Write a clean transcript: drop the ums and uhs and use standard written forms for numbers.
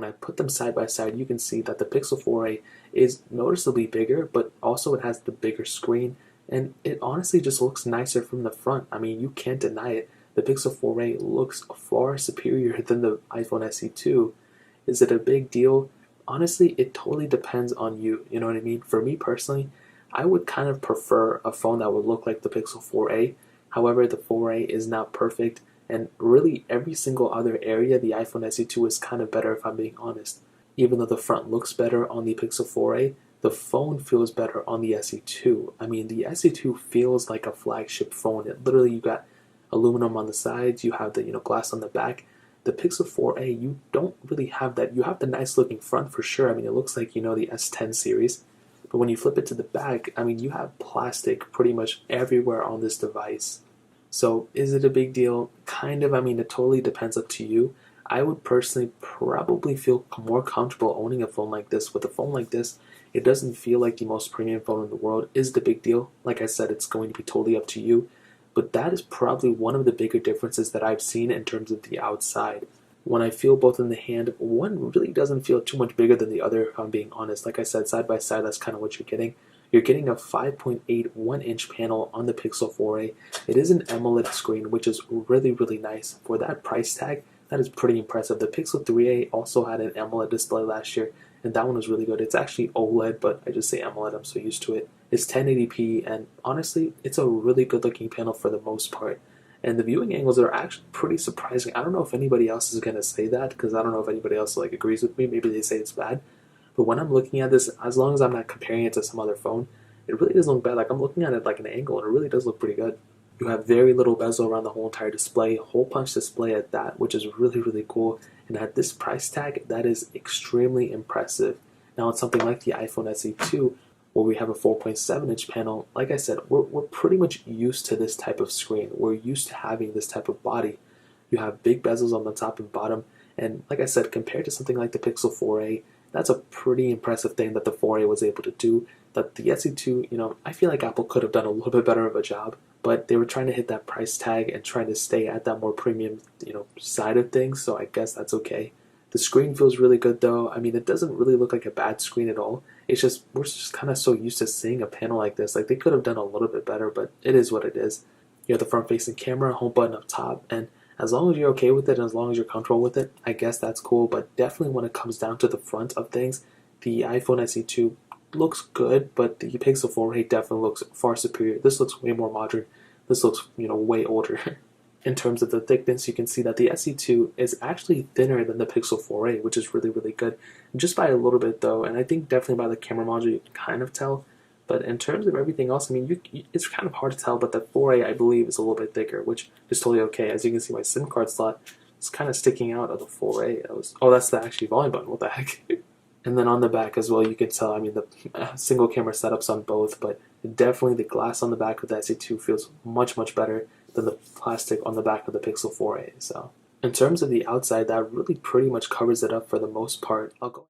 when I put them side by side, you can see that the Pixel 4a is noticeably bigger, but also it has the bigger screen, and it honestly just looks nicer from the front. I mean, you can't deny it. The Pixel 4a looks far superior than the iPhone SE 2. Is it a big deal? Honestly, it totally depends on you. You know what I mean? For me personally, I would kind of prefer a phone that would look like the Pixel 4a. However, the 4a is not perfect, and really every single other area, the iPhone SE 2 is kind of better if I'm being honest. Even though the front looks better on the Pixel 4a, the phone feels better on the SE 2. I mean, the SE 2 feels like a flagship phone. It literally, you got aluminum on the sides, you have the glass on the back. The Pixel 4a, you don't really have that. You have the nice looking front for sure. I mean, it looks like the S10 series. But when you flip it to the back, I mean, you have plastic pretty much everywhere on this device. So is it a big deal? Kind of. I mean, it totally depends up to you. I would personally probably feel more comfortable owning a phone like this. With a phone like this, it doesn't feel like the most premium phone in the world. Is the big deal? Like I said, it's going to be totally up to you. But that is probably one of the bigger differences that I've seen in terms of the outside. When I feel both in the hand, one really doesn't feel too much bigger than the other, if I'm being honest. Like I said, side by side, that's kind of what you're getting. You're getting a 5.8 1-inch panel on the Pixel 4a. It is an AMOLED screen, which is really, really nice. For that price tag, that is pretty impressive. The Pixel 3a also had an AMOLED display last year, and that one was really good. It's actually OLED, but I just say AMOLED, I'm so used to it. It's 1080p, and honestly, it's a really good looking panel for the most part. And the viewing angles are actually pretty surprising. I don't know if anybody else is going to say that, because I don't know if anybody else agrees with me. Maybe they say it's bad. But when I'm looking at this, as long as I'm not comparing it to some other phone, it really doesn't look bad. Like, I'm looking at it like an angle, and it really does look pretty good. You have very little bezel around the whole entire display, hole punch display at that, which is really, really cool. And at this price tag, that is extremely impressive. Now, it's something like the iPhone SE 2, where we have a 4.7-inch panel. Like I said, we're pretty much used to this type of screen. We're used to having this type of body. You have big bezels on the top and bottom, and like I said, compared to something like the Pixel 4a, that's a pretty impressive thing that the 4a was able to do. That the SE2, I feel like Apple could have done a little bit better of a job, but they were trying to hit that price tag and trying to stay at that more premium, side of things, so I guess that's okay. The screen feels really good though. I mean, it doesn't really look like a bad screen at all. It's just, we're just kind of so used to seeing a panel like this. Like, they could have done a little bit better, but it is what it is. You have the front-facing camera, home button up top, and as long as you're okay with it and as long as you're comfortable with it, I guess that's cool. But definitely when it comes down to the front of things, the iPhone SE 2 looks good, but the Pixel 4a definitely looks far superior. This looks way more modern. This looks, way older. In terms of the thickness, you can see that the SE2 is actually thinner than the Pixel 4a, which is really, really good. Just by a little bit though, and I think definitely by the camera module you can kind of tell. But in terms of everything else, I mean, it's kind of hard to tell, but the 4a, I believe, is a little bit thicker, which is totally okay. As you can see, my SIM card slot is kind of sticking out of the 4a. That's the actually volume button. What the heck? And then on the back as well, you can tell, I mean, the single camera setups on both, but definitely the glass on the back of the SE2 feels much, much better than the plastic on the back of the Pixel 4a. So in terms of the outside, that really pretty much covers it up for the most part. I'll go